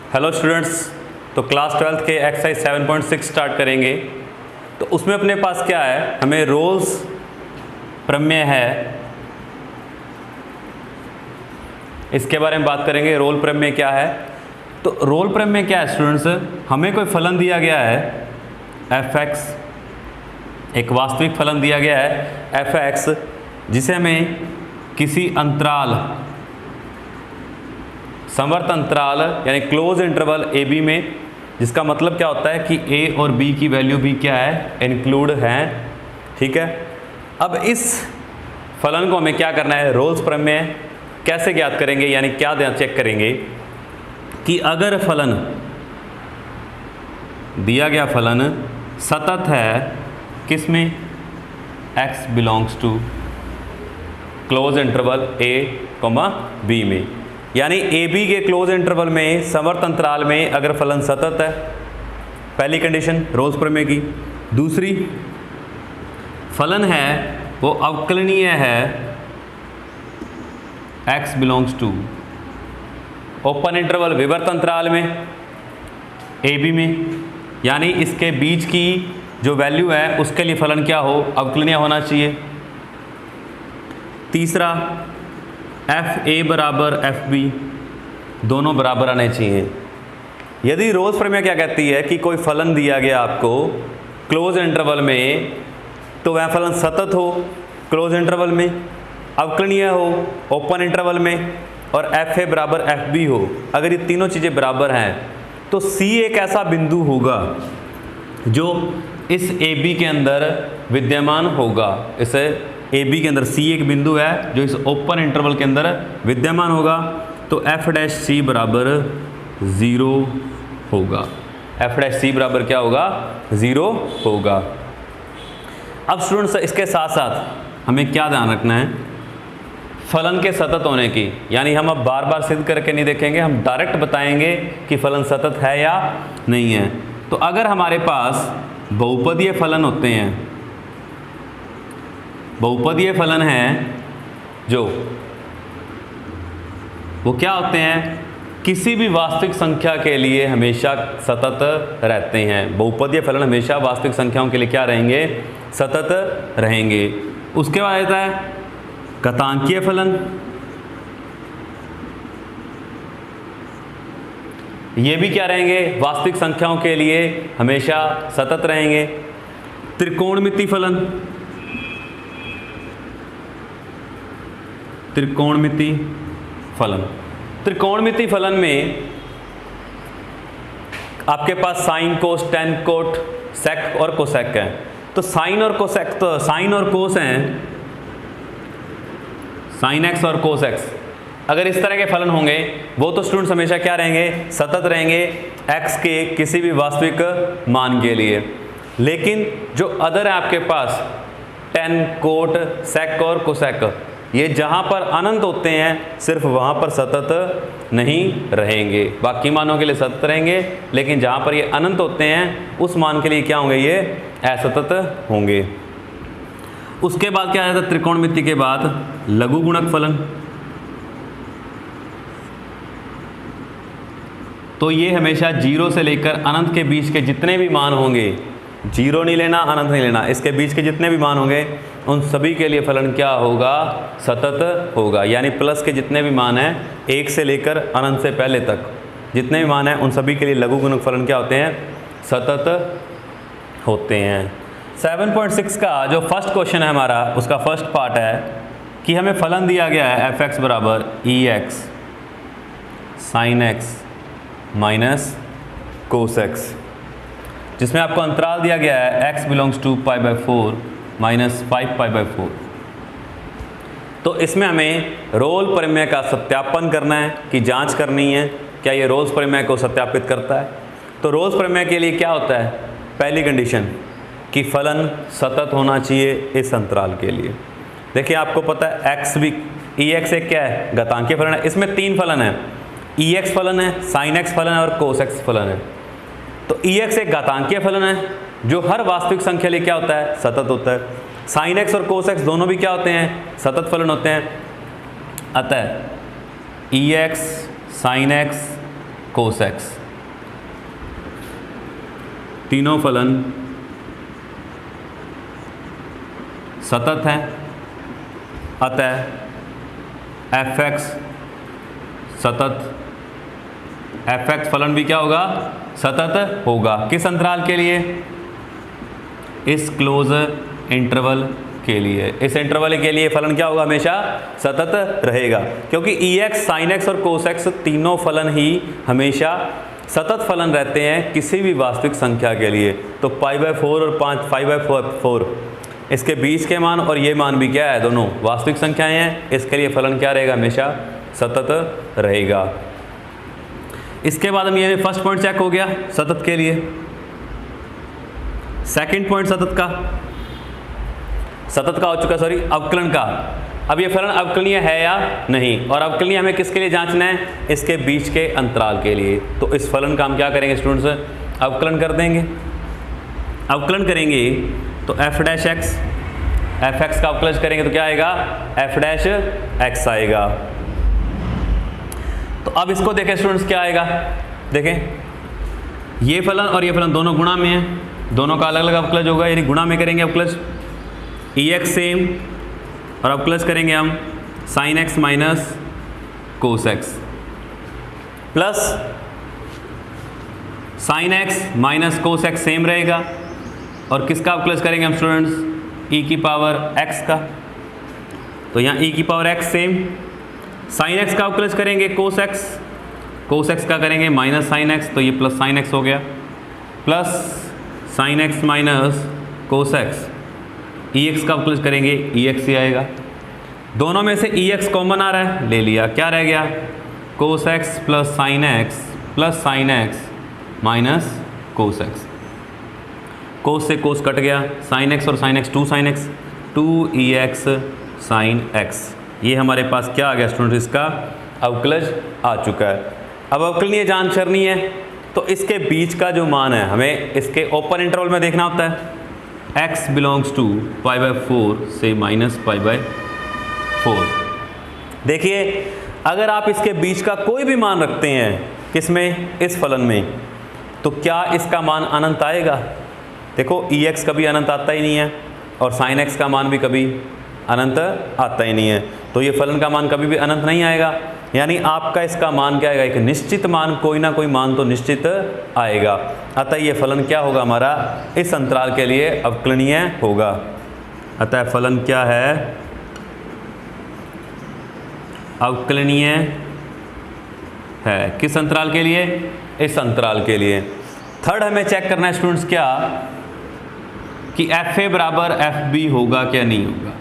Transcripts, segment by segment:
Hello students, तो class 12th के exercise 7.6 start करेंगे। तो उसमें अपने पास क्या है, हमें रोल्स प्रमेय है, इसके बारे में बात करेंगे। रोल प्रमेय क्या है? तो रोल प्रमेय क्या है स्टूडेंट्स, हमें कोई फलन दिया गया है f(x), एक वास्तविक फलन दिया गया है f(x), जिसे हमें किसी अंतराल, समवर्त अंतराल यानी क्लोज इंटरवल ए बी में, जिसका मतलब क्या होता है कि a और b की वैल्यू भी क्या है, इंक्लूड है। ठीक है, अब इस फलन को हमें क्या करना है, रोल्स प्रमेय कैसे ज्ञात करेंगे, यानी क्या चेक करेंगे कि अगर फलन दिया गया फलन सतत है किसमें, x belongs to close interval a, b में, यानी ए बी के क्लोज इंटरवल में, समवर्त अंतराल में अगर फलन सतत है, पहली कंडीशन रोल्स प्रमेय की। दूसरी, फलन है वो अवकलनीय है x belongs to open interval विवर्त अंतराल में ए बी में, यानी इसके बीच की जो वैल्यू है उसके लिए फलन क्या हो, अवकलनीय होना चाहिए। तीसरा, एफ ए बराबर एफ बी दोनों बराबर आने चाहिए। यदि रोल्स प्रमेय क्या कहती है कि कोई फलन दिया गया आपको क्लोज इंटरवल में, तो वह फलन सतत हो क्लोज इंटरवल में, अवकलनीय हो ओपन इंटरवल में, और एफ ए बराबर एफ बी हो। अगर ये तीनों चीज़ें बराबर हैं तो सी एक ऐसा बिंदु होगा जो इस ए बी के अंदर विद्यमान होगा। इसे ए बी के अंदर सी एक बिंदु है जो इस ओपन इंटरवल के अंदर विद्यमान होगा, तो एफ डैश सी बराबर 0 होगा। एफ डैश सी बराबर क्या होगा, 0 होगा। अब स्टूडेंट्स, इसके साथ साथ हमें क्या ध्यान रखना है, फलन के सतत होने की, यानी हम अब बार बार सिद्ध करके नहीं देखेंगे, हम डायरेक्ट बताएंगे कि फलन सतत है या नहीं है। तो अगर हमारे पास बहुपदीय फलन होते हैं, बहुपदीय फलन हैं जो वो क्या होते हैं, किसी भी वास्तविक संख्या के लिए हमेशा सतत रहते हैं। बहुपदीय फलन हमेशा वास्तविक संख्याओं के लिए क्या रहेंगे, सतत रहेंगे। उसके बाद आता है घातांकीय फलन, ये भी क्या रहेंगे, वास्तविक संख्याओं के लिए हमेशा सतत रहेंगे। त्रिकोणमिति फलन, त्रिकोणमिति फलन, त्रिकोणमिति फलन में आपके पास साइन, कोस, टेन, कोट, सेक और कोसेक है। तो साइन और कोसेक, तो साइन और कोस हैं, साइन एक्स और कोस एक्स, अगर इस तरह के फलन होंगे वो तो स्टूडेंट्स हमेशा क्या रहेंगे, सतत रहेंगे x के किसी भी वास्तविक मान के लिए। लेकिन जो अदर है आपके पास टेन, कोट, सेक और कोसेक, ये जहाँ पर अनंत होते हैं सिर्फ वहाँ पर सतत नहीं रहेंगे, बाकी मानों के लिए सतत रहेंगे, लेकिन जहाँ पर ये अनंत होते हैं उस मान के लिए क्या होंगे, ये असतत होंगे। उसके बाद क्या आता है, त्रिकोणमिति के बाद लघु गुणक फलन। तो ये हमेशा 0 से लेकर अनंत के बीच के जितने भी मान होंगे, 0 नहीं लेना, अनंत नहीं लेना, इसके बीच के जितने भी मान होंगे उन सभी के लिए फलन क्या होगा, सतत होगा। यानी प्लस के जितने भी मान हैं 1 से लेकर अनंत से पहले तक जितने भी मान हैं उन सभी के लिए लघु गुणक फलन क्या होते हैं, सतत होते हैं। 7.6 का जो फर्स्ट क्वेश्चन है हमारा, उसका फर्स्ट पार्ट है कि हमें फलन दिया गया है f(x) बराबर e(x) sin x minus cos x, जिसमें आपको अंतराल दिया गया है x बिलोंग्स टू π/4 माइनस 5π/4। तो इसमें हमें रोल प्रमेय का सत्यापन करना है कि जांच करनी है क्या ये रोल्स प्रमेय को सत्यापित करता है। तो रोल्स प्रमेय के लिए क्या होता है, पहली कंडीशन कि फलन सतत होना चाहिए इस अंतराल के लिए। देखिए आपको पता है x भी, e(x) एक क्या है, घातांकीय फलन है। इसमें 3 फलन है, e(x) फलन है, sin x फलन है और cos x फलन है। तो e(x) एक घातांकीय फलन है जो हर वास्तविक संख्या लिए क्या होता है, सतत होता है। sin x और cos x दोनों भी क्या होते हैं, सतत फलन होते हैं। अतः e(x) sin x कोसेक्स। तीनों फलन सतत हैं, अतः fx सतत, fx फलन भी क्या होगा, सतत होगा। किस अंतराल के लिए, इस क्लोज इंटरवल के लिए। इस इंटरवल के लिए फलन क्या होगा, हमेशा सतत रहेगा, क्योंकि ex, sin x और cos x तीनों फलन ही हमेशा सतत फलन रहते हैं किसी भी वास्तविक संख्या के लिए। तो π/4 और 5/4 इसके बीच के मान और ये मान भी क्या है, दोनों वास्तविक संख्याएं हैं, इसके लिए फलन क्या रहेगा, हमेशा सतत रहेगा। इसके बाद हम ये फर्स्ट पॉइंट चेक हो गया सतत के लिए। सेकंड पॉइंट सतत का हो चुका, सॉरी अवकलन का। अब ये फलन अवकलनीय है या नहीं, और अवकलनीय हमें किसके लिए जांचना है, इसके बीच के अंतराल के लिए। तो इस फलन का हम क्या करेंगे स्टूडेंट्स, अवकलन कर देंगे। अवकलन करेंगे तो f'(x), fx का अवकलन करेंगे तो क्या आएगा, f'(x) आएगा। तो अब इसको देखें स्टूडेंट्स क्या आएगा, देखें ये फलन और ये फलन दोनों गुणा में है, दोनों का अलग अलग अवकलज होगा, यानी गुणा में करेंगे अवकलज, ex सेम, और अवकलज करेंगे हम sin x minus cos x plus sin x minus cos x same रहेगा, और किसका अवकलज करेंगे हम स्टूडेंट्स, e की पावर x का। तो यहाँ e की power x same, sin x का अवकलज करेंगे cos x का करेंगे माइनस sin x, तो ये प्लस sin x हो गया, plus sin x minus cos x, ex का अवकलज करेंगे ex ही आएगा। दोनों में से ex कॉमन आ रहा है, ले लिया, क्या रह गया, cos x plus sin x minus cos x। cos से cos कट गया, sin x और sin x 2sin x, 2ex sin x। ये हमारे पास क्या आ गया स्टूडेंट, इसका अवकलज आ चुका है। अब अवकलनीय जांच करनी है तो इसके बीच का जो मान है हमें इसके ओपन इंटरवल में देखना होता है, x बिलोंग्स टू π/4 से -π/4। देखिए अगर आप इसके बीच का कोई भी मान रखते हैं, किसमें, इस फलन में, तो क्या इसका मान अनंत आएगा। देखो ex कभी अनंत आता ही नहीं है, और sin x का मान भी कभी अनंत आता ही नहीं है, तो ये फलन का मान कभी भी अनंत नहीं आएगा। यानी आपका इसका मान क्या आएगा, एक निश्चित मान, कोई ना कोई मान तो निश्चित आएगा। अतः ये फलन क्या होगा हमारा, इस अंतराल के लिए अवकलनीय होगा। अतः फलन क्या है, अवकलनीय है। किस अंतराल के लिए, इस अंतराल के लिए। थर्ड हमें चेक करना है स्टूडेंट्स क्या, कि fa बराबर fb होगा क्या नहीं होगा।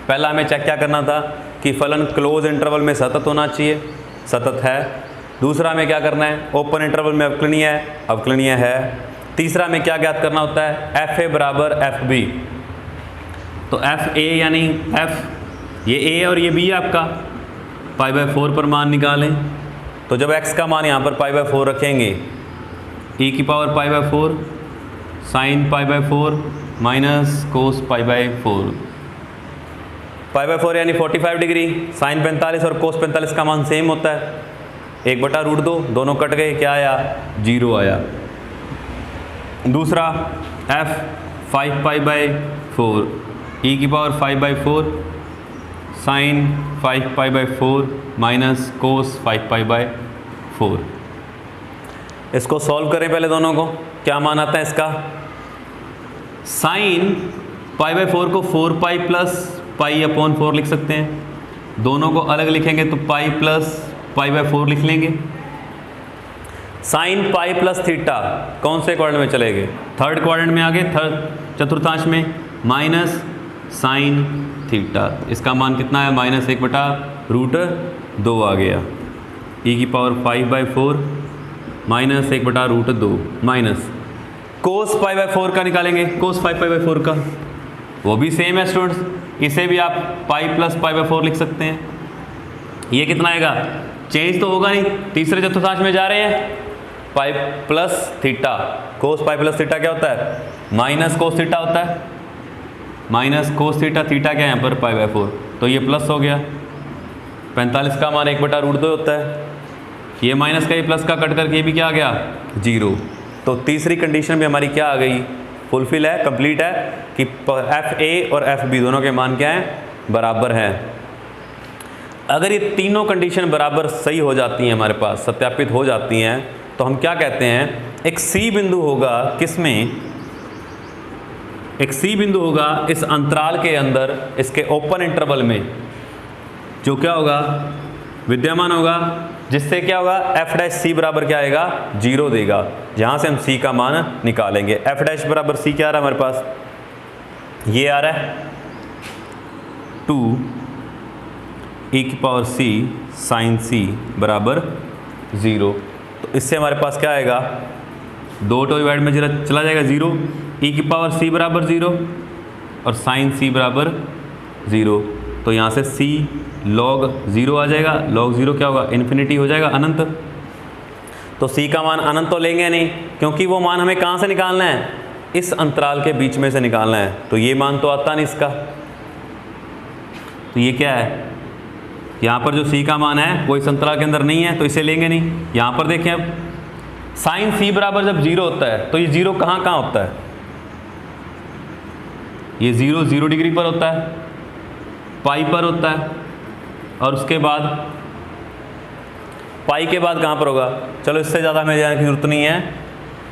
पहला हमें चेक क्या करना था कि फलन क्लोज इंटरवल में सतत होना चाहिए, सतत है। दूसरा हमें क्या करना है, ओपन इंटरवल में अवकलनीय है, अवकलनीय है। तीसरा हमें क्या ज्ञात करना होता है, fa बराबर fb। तो fa यानी f, ये a और ये b है आपका, π/4 पर मान निकालें। तो जब x का मान यहाँ पर π/4 रखेंगे, e की पावर π/4 sin π/4 माइनस cos π/4, π/4 यानी 45 डिग्री, sin 45 और cos 45 का मान सेम होता है, 1/√2, दोनों कट गए, क्या आया, 0 आया। दूसरा f 5π/4, e की पावर 5/4 sin 5π/4 माइनस cos 5π/4। इसको सॉल्व करें पहले दोनों को, क्या मान आता है इसका, sin π/4 को 4π प्लस π/4 लिख सकते हैं, दोनों को अलग लिखेंगे तो π प्लस π/4 लिख लेंगे। साइन पाई प्लस थीटा कौन से क्वाड्रेंट में चले गए, थर्ड क्वाड्रेंट में आ गए, थर्ड चतुर्थांश में, माइनस साइन थीटा, इसका मान कितना है, -1/√2 आ गया, e की पावर 5/4 -1/√2 माइनस कोस π/4 का निकालेंगे, कोस 5π/4 का, वो भी सेम है स्टूडेंट्स, इसे भी आप पाई प्लस π/4 लिख सकते हैं। ये कितना आएगा, चेंज तो होगा नहीं, तीसरे चतुर्थांश में जा रहे हैं, पाई प्लस थीटा, कोस पाई प्लस थीटा क्या होता है, माइनस कोस थीटा होता है, माइनस कोस थीटा, थीटा क्या है यहाँ पर π/4, तो ये प्लस हो गया, 45 का मान 1/√2 होता है, ये माइनस का ये प्लस का कट करके ये भी क्या आ गया 0। तो तीसरी कंडीशन भी हमारी क्या आ गई, फुलफिल है, कंप्लीट है कि एफ ए और एफ बी दोनों के मान क्या हैं, बराबर हैं। अगर ये तीनों कंडीशन बराबर सही हो जाती हैं, हमारे पास सत्यापित हो जाती हैं, तो हम क्या कहते हैं, एक सी बिंदु होगा, किसमें, एक सी बिंदु होगा इस अंतराल के अंदर, इसके ओपन इंटरवल में, जो क्या होगा, विद्यमान होगा, जिससे क्या होगा, एफ डैश सी बराबर क्या आएगा, 0 देगा, जहां से हम सी का मान निकालेंगे। एफ डैश बराबर सी क्या आ रहा है हमारे पास, ये आ रहा है 2 e की पावर c साइन c बराबर 0। तो इससे हमारे पास क्या आएगा, 2 डिवाइड में चला जाएगा 0, e की पावर c बराबर 0 और साइन c बराबर 0। तो यहाँ से c log 0 आ जाएगा, log 0 क्या होगा, इन्फिनिटी हो जाएगा, अनंत। तो c का मान अनंत तो लेंगे नहीं, क्योंकि वो मान हमें कहाँ से निकालना है, इस अंतराल के बीच में से निकालना है। तो ये मान तो आता नहीं इसका, तो ये क्या है, यहाँ पर जो c का मान है वो इस अंतराल के अंदर नहीं है, तो इसे लेंगे नहीं। यहाँ पर देखें अब, साइन c बराबर जब 0 होता है तो ये 0 कहाँ कहाँ होता है, ये 0 डिग्री पर होता है, पाई पर होता है, और उसके बाद पाई के बाद कहाँ पर होगा, चलो इससे ज़्यादा हमें जाने की जरूरत नहीं है।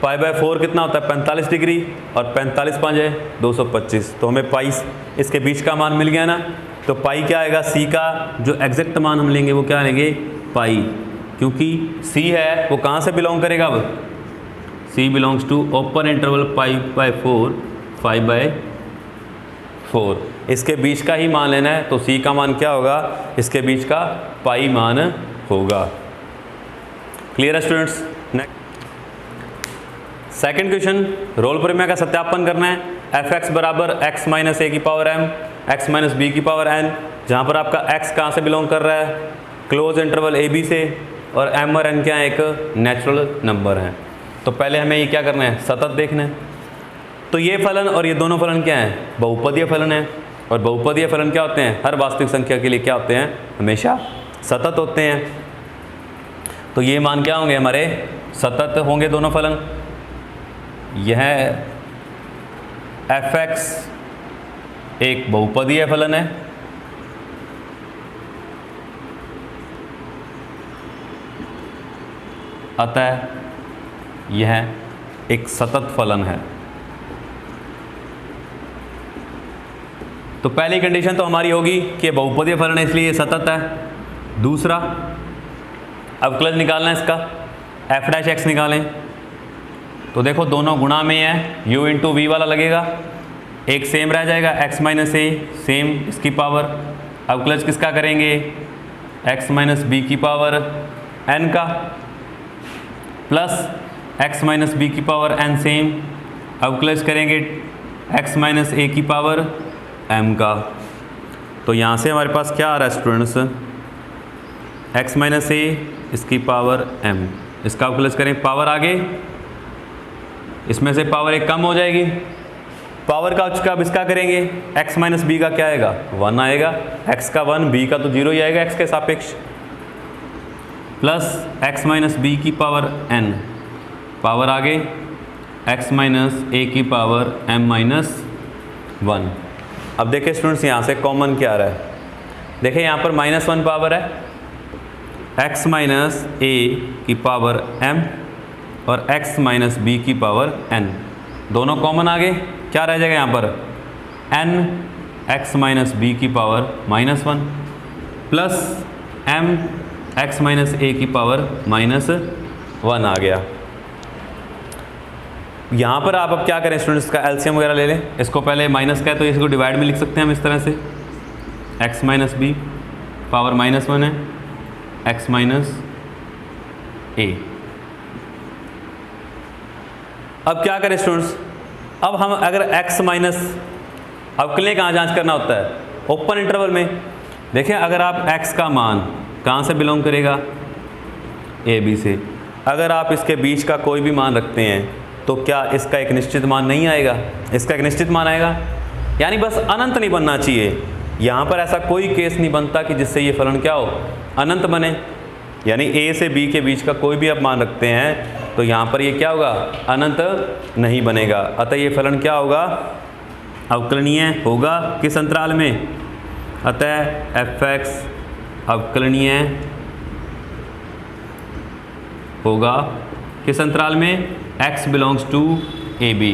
पाई बाय 4 कितना होता है, 45 डिग्री, और 45 5 है 225, तो हमें पाई इसके बीच का मान मिल गया ना। तो पाई क्या आएगा, सी का जो एग्जैक्ट मान हम लेंगे वो क्या लेंगे, पाई, क्योंकि सी है वो कहाँ से बिलोंग करेगा, अब C belongs to open interval pi by 4 5 by 4, इसके बीच का ही मान लेना है। तो सी का मान क्या होगा, इसके बीच का पाई मान होगा। क्लियर है स्टूडेंट्स। सेकंड क्वेश्चन, रोल प्रमेय का सत्यापन करना है। एफ एक्स बराबर एक्स माइनस ए की power M X minus B की पावर एन, जहाँ पर आपका एक्स कहाँ से बिलोंग कर रहा है, क्लोज इंटरवल ए बी से, और एम और एन क्या है, एक नेचुरल नंबर है। तो पहले हमें ये क्या करना है, सतत देखना है। तो ये फलन और ये दोनों फलन क्या हैं, बहुपदीय फलन है, और बहुपदीय फलन क्या होते हैं, हर वास्तविक संख्या के लिए क्या होते हैं, हमेशा सतत होते हैं। तो ये मान क्या होंगे हमारे, सतत होंगे दोनों फलन। यह एफ एक्स एक बहुपदीय फलन है, अतः यह एक सतत फलन है। तो पहली कंडीशन तो हमारी होगी कि बहुपदीय फलन है इसलिए ये सतत है। दूसरा, अवकलज निकालना है इसका, एफ डैश एक्स निकालें। तो देखो दोनों गुणा में है, u इंटू वी वाला लगेगा, एक सेम रह जाएगा, x माइनस ए सेम इसकी पावर, अवकलज किसका करेंगे, x माइनस बी की पावर n का, प्लस x माइनस बी की पावर n सेम, अवकलज करेंगे x माइनस ए की पावर m का। तो यहाँ से हमारे पास क्या आ रहा है स्टूडेंट्स, x माइनस ए इसकी पावर m, इसका अवकलज करें, पावर आगे, इसमें से पावर एक कम हो जाएगी, पावर का अब इसका करेंगे, x माइनस बी का क्या आएगा, 1 आएगा, x का 1, b का तो 0 ही आएगा x के सापेक्ष, प्लस x माइनस बी की पावर n, पावर आगे x माइनस ए की पावर m माइनस 1। अब देखिए स्टूडेंट्स यहाँ से कॉमन क्या आ रहा है, देखिए यहाँ पर -1 पावर है, x माइनस ए की पावर m और x माइनस बी की पावर n, दोनों कॉमन आ गए, क्या रह जाएगा यहाँ पर n x माइनस बी की power -1 plus m x minus A की पावर -1 आ गया। यहाँ पर आप अब क्या करें स्टूडेंट्स, का एलसीएम वगैरह ले लें। इसको पहले माइनस का है तो इसको डिवाइड में लिख सकते हैं हम इस तरह से, x माइनस बी पावर -1 है x माइनस ए। अब क्या करें स्टूडेंट्स, अब हम अगर x माइनस, अवकलनीय कहाँ जांच करना होता है, ओपन इंटरवल में। देखें अगर आप x का मान कहाँ से बिलोंग करेगा, ए बी से, अगर आप इसके बीच का कोई भी मान रखते हैं तो क्या इसका एक निश्चित मान नहीं आएगा, इसका एक निश्चित मान आएगा, यानी बस अनंत नहीं बनना चाहिए। यहाँ पर ऐसा कोई केस नहीं बनता कि जिससे ये फलन क्या हो, अनंत बने। यानी ए से बी के बीच का कोई भी आप मान रखते हैं तो यहाँ पर ये क्या होगा, अनंत नहीं बनेगा। अतः ये फलन क्या होगा, अवकलनीय होगा किस अंतराल में, अतः fx अवकलनीय होगा किस अंतराल में, x belongs to A B,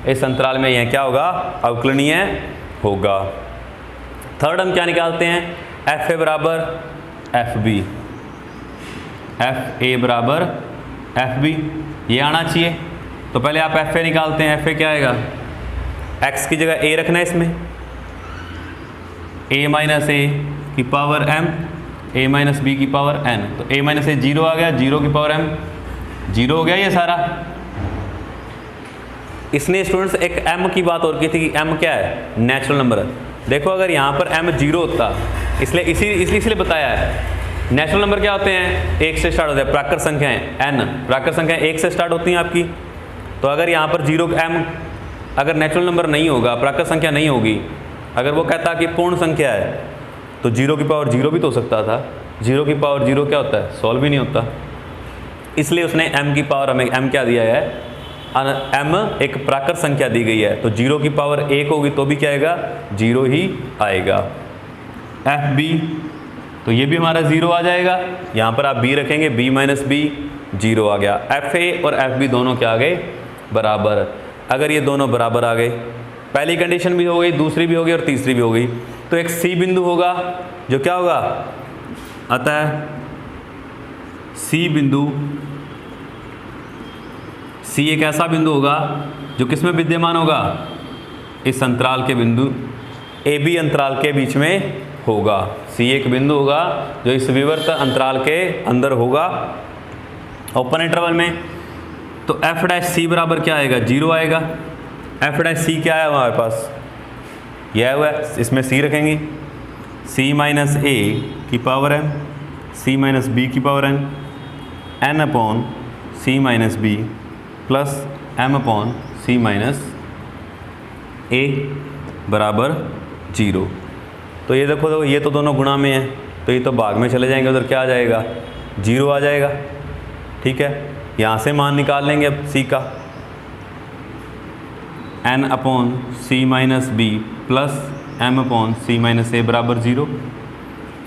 इस अंतराल में यह क्या होगा, अवकलनीय होगा। थर्ड हम क्या निकालते हैं, एफ ए बराबर एफ बी, एफ ए बराबर एफ बी, ये आना चाहिए। तो पहले आप एफ ए निकालते हैं, एफ ए क्या आएगा, x की जगह a रखना है इसमें, a माइनस ए की power m, a minus B की पावर n, तो a माइनस ए 0 आ गया, 0 की पावर m, 0 हो गया ये सारा। इसने स्टूडेंट्स एक m की बात और की थी कि m क्या है, नेचुरल नंबर है। देखो अगर यहाँ पर m 0 होता, इसलिए बताया है नेचुरल नंबर क्या होते हैं, 1 से स्टार्ट होते हैं, प्राकृत संख्याएं n, प्राकृत संख्याएं 1 से स्टार्ट होती हैं आपकी। तो अगर यहाँ पर 0 m अगर नेचुरल नंबर नहीं होगा, प्राकृत संख्या नहीं होगी, अगर वो कहता कि पूर्ण संख्या है तो 0 की पावर 0 भी तो हो सकता था, 0 की पावर 0 क्या होता है, सॉल्व भी नहीं होता। इसलिए उसने m की पावर हमें m क्या दिया है, m एक प्राकृत संख्या दी गई है, तो 0 की पावर 1 होगी तो भी क्या आएगा, 0 ही आएगा। एफ बी, तो ये भी हमारा 0 आ जाएगा, यहाँ पर आप b रखेंगे, b माइनस बी 0 आ गया। एफ ए और एफ बी दोनों क्या आ गए, बराबर। अगर ये दोनों बराबर आ गए, पहली कंडीशन भी हो गई, दूसरी भी हो गई और तीसरी भी हो गई, तो एक सी बिंदु होगा जो क्या होगा, अतः सी बिंदु, सी एक ऐसा बिंदु होगा जो किस में विद्यमान होगा, इस अंतराल के बिंदु ए बी अंतराल के बीच में होगा। सी एक बिंदु होगा जो इस विवर्त अंतराल के अंदर होगा, ओपन इंटरवल में। तो एफ डैश सी बराबर क्या आएगा, 0 आएगा। एफ डैश सी क्या है हमारे पास, यह हुआ है, इसमें सी रखेंगे, सी माइनस ए की power N, C minus B की power N, N upon C minus B plus M upon C minus A बराबर 0। तो ये देखो ये तो दोनों गुणा में है, तो ये तो भाग में चले जाएंगे, उधर क्या आ जाएगा, 0 आ जाएगा। ठीक है, यहाँ से मान निकाल लेंगे अब सी का, n upon C minus B plus m upon C minus A बराबर 0।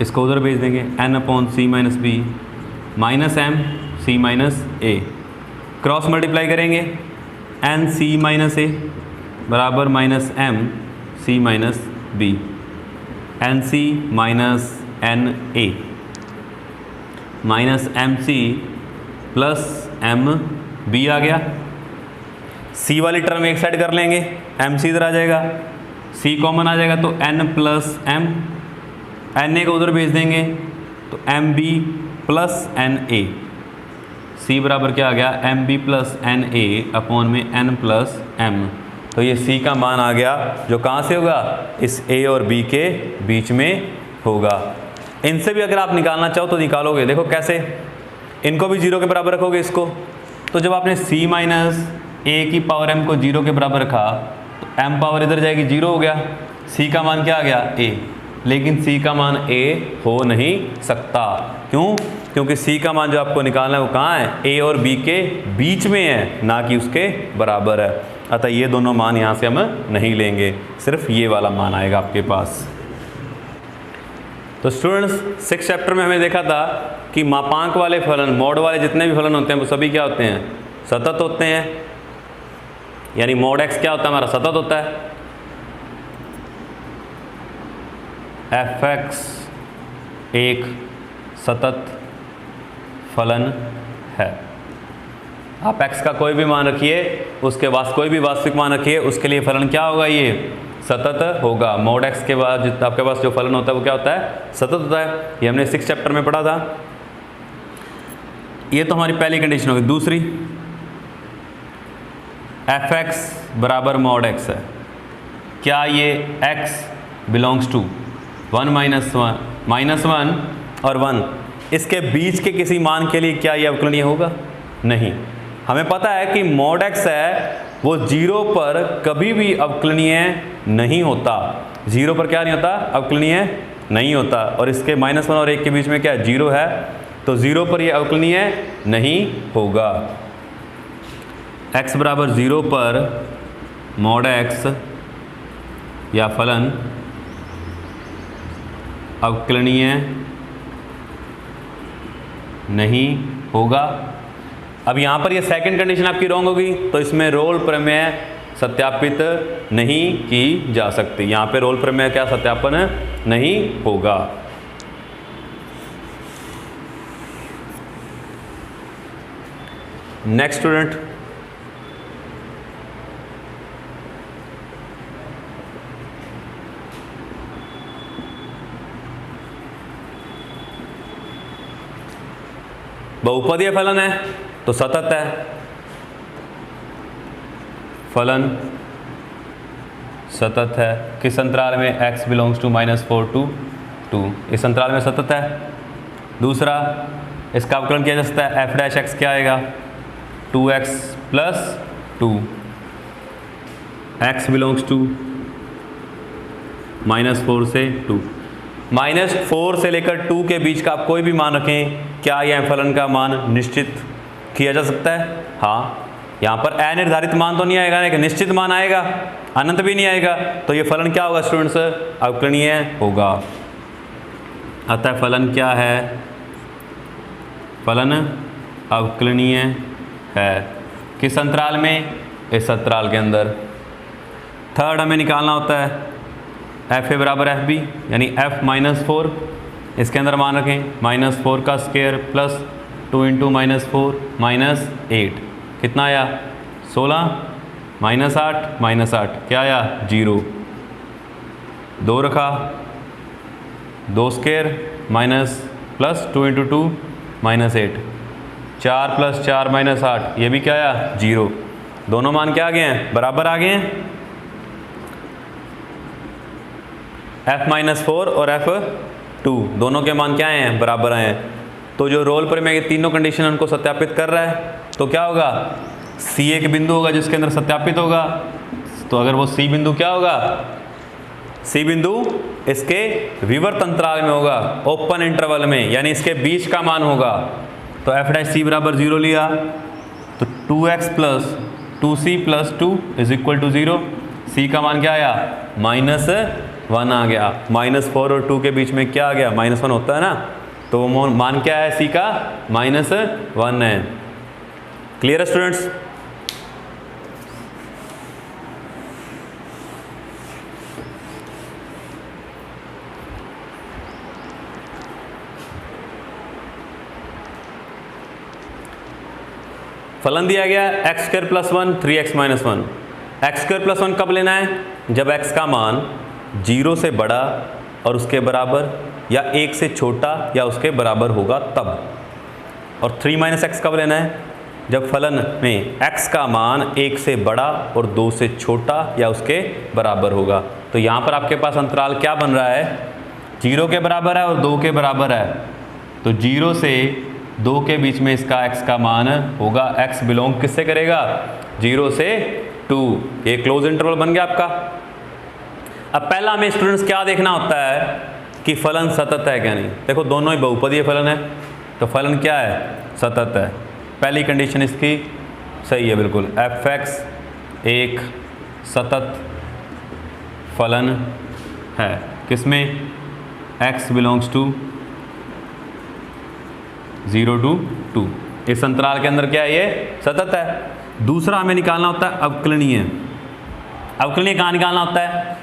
इसको उधर भेज देंगे, n upon C minus B minus M C minus A, cross multiply करेंगे, n सी माइनस ए बराबर minus M C minus B, N C minus N A minus M C plus M B आ गया। C वाली term एक side कर लेंगे, M C इधर आ जाएगा, सी कॉमन आ जाएगा, तो N plus M, N A को उधर भेज देंगे तो M B plus N A, C बराबर क्या आ गया, M B plus N A upon में एन प्लस एम। तो ये सी का मान आ गया जो कहाँ से होगा, इस ए और बी के बीच में होगा। इनसे भी अगर आप निकालना चाहो तो निकालोगे, देखो कैसे, इनको भी 0 के बराबर रखोगे इसको, तो जब आपने c माइनस ए की पावर m को 0 के बराबर रखा तो m पावर इधर जाएगी, 0 हो गया, c का मान क्या आ गया, a, लेकिन c का मान a हो नहीं सकता। क्यों, क्योंकि c का मान जो आपको निकालना है वो कहाँ है, a और b के बीच में है, ना कि उसके बराबर है। अतः ये दोनों मान यहाँ से हम नहीं लेंगे, सिर्फ ये वाला मान आएगा आपके पास। तो स्टूडेंट्स 6 चैप्टर में हमें देखा था कि मापांक वाले फलन, मॉड वाले जितने भी फलन होते हैं वो सभी क्या होते हैं, सतत होते हैं। यानी मॉड x क्या होता है हमारा, सतत होता है। fx एक सतत फलन है। आप x का कोई भी मान रखिए, उसके कोई भी वास्तविक मान रखिए, उसके लिए फलन क्या होगा, ये सतत होगा। मॉड x के बाद आपके पास जो फलन होता है वो क्या होता है, सतत होता है। ये हमने 6 चैप्टर में पढ़ा था। ये तो हमारी पहली कंडीशन होगी। दूसरी, fx बराबर मॉड x है, क्या ये x बिलोंग्स टू 1 माइनस 1 और 1, इसके बीच के किसी मान के लिए क्या ये अवकलनीय होगा, नहीं। हमें पता है कि मॉड x है वो 0 पर कभी भी अवकलनीय नहीं होता, 0 पर क्या नहीं होता, अवकलनीय नहीं होता। और इसके -1 और 1 के बीच में क्या है, 0 है, तो 0 पर ये अवकलनीय नहीं होगा। x बराबर 0 पर मॉड x या फलन अवकलनीय नहीं होगा। अब यहाँ पर ये सेकंड कंडीशन आपकी रॉन्ग होगी, तो इसमें रोल प्रमेय सत्यापित नहीं की जा सकती। यहाँ पे रोल प्रमेय क्या सत्यापन नहीं होगा। नेक्स्ट स्टूडेंट, बहुपदीय फलन है तो सतत है। फलन सतत है किस अंतराल में? x बिलोंग्स टू -4 to 2, इस अंतराल में सतत है। दूसरा, इसका अवकलन किया जा सकता है f डैश x क्या आएगा? 2x + 2, x बिलोंग्स टू -4 से 2। -4 से लेकर 2 के बीच का आप कोई भी मान रखें, क्या यह फलन का मान निश्चित किया जा सकता है? हाँ, यहाँ पर अनिर्धारित मान तो नहीं आएगा, एक निश्चित मान आएगा, अनंत भी नहीं आएगा, तो ये फलन क्या होगा स्टूडेंट्स? अवकलनीय होगा। अतः फलन क्या है? फलन अवकलनीय है किस अंतराल में? इस अंतराल के अंदर। थर्ड हमें निकालना होता है एफ ए बराबर एफ बी, यानी f -4, इसके अंदर मान रखें -4 का स्क्वायर प्लस 2 × -4 -8, कितना आया? 16 -8 -8 क्या आया? 0। 2 रखा, 2 स्क्वायर माइनस प्लस 2 × 2 -8, 4 + 4 -8, ये भी क्या आया? 0। दोनों मान क्या आ गए हैं? बराबर आ गए हैं। f -4 और f2 दोनों के मान क्या आए हैं? बराबर आए हैं। तो जो रोल प्रमेय के तीनों कंडीशन उनको सत्यापित कर रहा है, तो क्या होगा? C एक बिंदु होगा जिसके अंदर सत्यापित होगा। तो अगर वो C बिंदु क्या होगा? C बिंदु इसके विवर्त अंतराल में होगा, ओपन इंटरवल में, यानी इसके बीच का मान होगा। तो f डैश C बराबर 0 लिया, तो 2x + 2c + 2 = 0। C का मान क्या आया? -1 आ गया। -4 और 2 के बीच में क्या आ गया? -1 होता है ना, तो वो मान क्या है? C का -1 है। क्लियर है स्टूडेंट्स? फलन दिया गया x² + 1 3x - 1। x² + 1 कब लेना है? जब x का मान 0 से बड़ा और उसके बराबर या 1 से छोटा या उसके बराबर होगा तब। और 3 - x कब लेना है? जब फलन में x का मान 1 से बड़ा और 2 से छोटा या उसके बराबर होगा। तो यहाँ पर आपके पास अंतराल क्या बन रहा है? 0 के बराबर है और 2 के बराबर है। तो 0 से 2 के बीच में इसका x का मान होगा। x बिलोंग किससे करेगा? 0 से 2। ये क्लोज इंटरवल बन गया आपका। अब पहला हमें स्टूडेंट्स क्या देखना होता है कि फलन सतत है क्या नहीं। देखो दोनों ही बहुपदीय फलन है, तो फलन क्या है? सतत है। पहली कंडीशन इसकी सही है बिल्कुल। f(x) एक सतत फलन है किसमें? x बिलोंग्स टू 0 to 2, इस अंतराल के अंदर क्या है? ये सतत है। दूसरा हमें निकालना होता है अवकलनीय। अवकलनीय कहाँ निकालना होता है?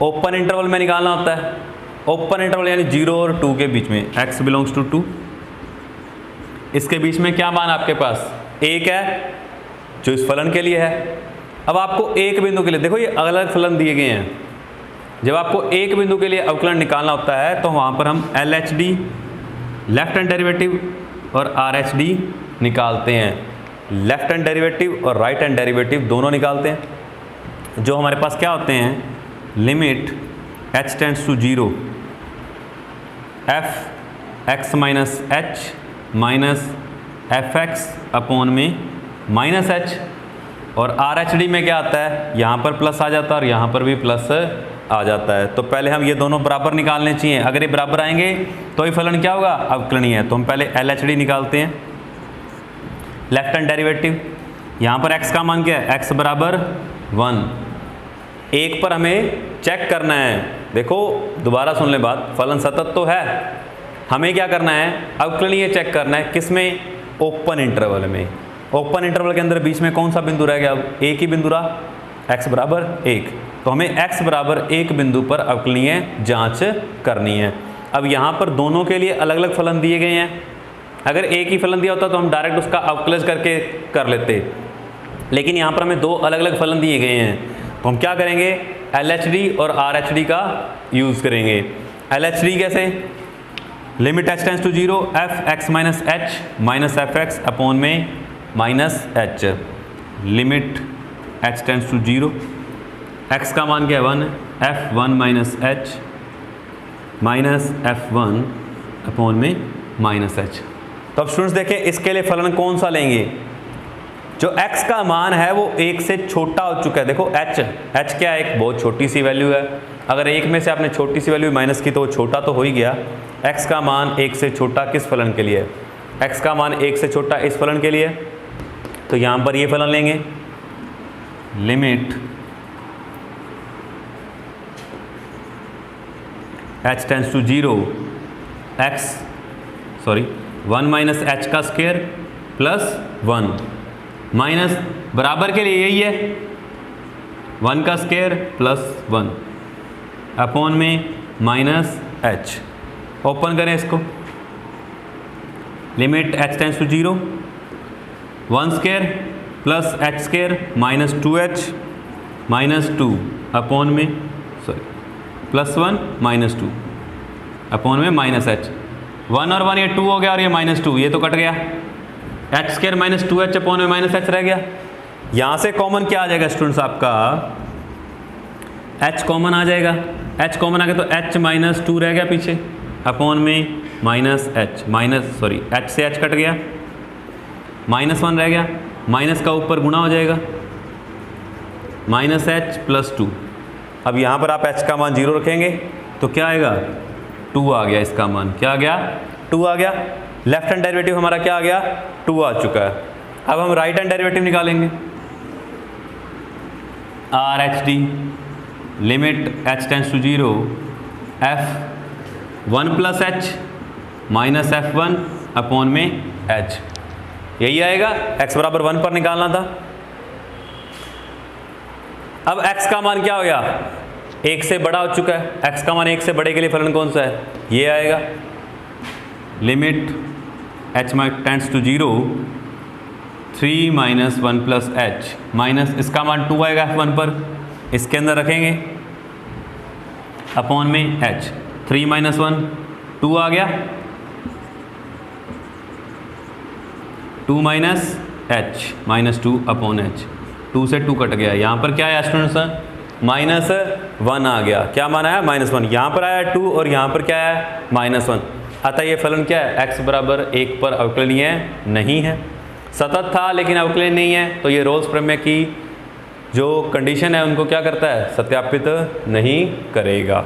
ओपन इंटरवल में निकालना होता है। ओपन इंटरवल यानी 0 और 2 के बीच में। x बिलोंग्स टू 2, इसके बीच में क्या मान आपके पास? 1 है, जो इस फलन के लिए है। अब आपको एक बिंदु के लिए, देखो ये अलग अलग फलन दिए गए हैं, जब आपको एक बिंदु के लिए अवकलन निकालना होता है तो वहाँ पर हम LHD लेफ्ट हैंड डेरिवेटिव और RHD निकालते हैं। लेफ्ट हैंड डेरिवेटिव और राइट हैंड डेरिवेटिव दोनों निकालते हैं। जो हमारे पास क्या होते हैं? Limit h tends to 0 f(x - h) minus fx upon में -h। और RHD में क्या आता है? यहाँ पर प्लस आ जाता है और यहाँ पर भी प्लस आ जाता है। तो पहले हम ये दोनों बराबर निकालने चाहिए, अगर ये बराबर आएंगे तो ये फलन क्या होगा, अवकलनीय है। तो हम पहले LHD निकालते हैं, लेफ्ट हैंड डेरिवेटिव। यहाँ पर x का मान क्या है, x बराबर 1। एक पर हमें चेक करना है, देखो दोबारा सुन ले बात, फलन सतत तो है, हमें क्या करना है, अवकलनीय चेक करना है, किसमें, ओपन इंटरवल में। ओपन इंटरवल के अंदर बीच में कौन सा बिंदु रह गया, अब एक ही बिंदु रहा, x बराबर 1। तो हमें x बराबर 1 बिंदु पर अवकलनीय जांच करनी है। अब यहाँ पर दोनों के लिए अलग अलग फलन दिए गए हैं, अगर एक ही फलन दिया होता तो हम डायरेक्ट उसका अवकलज करके कर लेते, लेकिन यहाँ पर हमें दो अलग अलग फलन दिए गए हैं, तो हम क्या करेंगे, LHD और RHD का यूज़ करेंगे। LHD कैसे, limit h tends to 0 f(x minus h minus f(x) upon में minus h, limit h tends to 0, x का मान क्या है 1, f(1 minus h minus f(1) upon में माइनस h। तो अब स्टूडेंट्स देखें इसके लिए फलन कौन सा लेंगे, जो x का मान है वो 1 से छोटा हो चुका है। देखो h क्या है, एक बहुत छोटी सी वैल्यू है, अगर 1 में से आपने छोटी सी वैल्यू माइनस की तो वो छोटा तो हो ही गया। x का मान 1 से छोटा किस फलन के लिए, x का मान 1 से छोटा इस फलन के लिए, तो यहाँ पर ये फलन लेंगे, limit h tends to 0 1 minus h का स्क्वायर प्लस 1 माइनस बराबर के लिए यही है 1 का स्क्वायर प्लस 1 अपॉन में माइनस h। ओपन करें इसको, limit h tends to 0 1 square plus h square minus 2h minus 2 upon में प्लस 1 माइनस 2 अपॉन में माइनस h। 1 और 1 ये 2 हो गया और ये माइनस 2, ये तो कट गया, h square minus 2h upon में माइनस h रह गया। यहाँ से कॉमन क्या आ जाएगा स्टूडेंट्स, आपका h कॉमन आ जाएगा, h कॉमन आ गया तो h माइनस 2 रह गया पीछे अपॉन में माइनस h, h से h कट गया, माइनस 1 रह गया, माइनस का ऊपर गुणा हो जाएगा, माइनस h प्लस 2। अब यहाँ पर आप h का मान 0 रखेंगे तो क्या आएगा, 2 आ गया, इसका मान क्या आ गया, 2 आ गया। लेफ्ट हैंड डेरिवेटिव हमारा क्या आ गया, 2 आ चुका है। अब हम राइट हैंड डेरिवेटिव निकालेंगे, RHD limit h tends to 0 f(1 plus h minus f(1) upon में h, यही आएगा, x बराबर 1 पर निकालना था। अब x का मान क्या हो गया, 1 से बड़ा हो चुका है, x का मान 1 से बड़े के लिए फलन कौन सा है, ये आएगा, limit h tends to 0 3 minus 1 plus h minus इसका मान 2 आएगा f(1) पर, इसके अंदर रखेंगे अपॉन में h, 3 माइनस 1 2 आ गया, 2 minus h minus 2 upon h, 2 से 2 कट गया। यहाँ पर क्या है स्टूडेंट्स, माइनस 1 आ गया, क्या माना है माइनस 1, यहाँ पर आया 2 और यहाँ पर क्या है माइनस 1। अतः ये फलन क्या है, x बराबर 1 पर अवकलनीय नहीं है। सतत था लेकिन अवकलनीय नहीं है, तो ये रोल्स प्रमेय की जो कंडीशन है उनको क्या करता है, सत्यापित नहीं करेगा।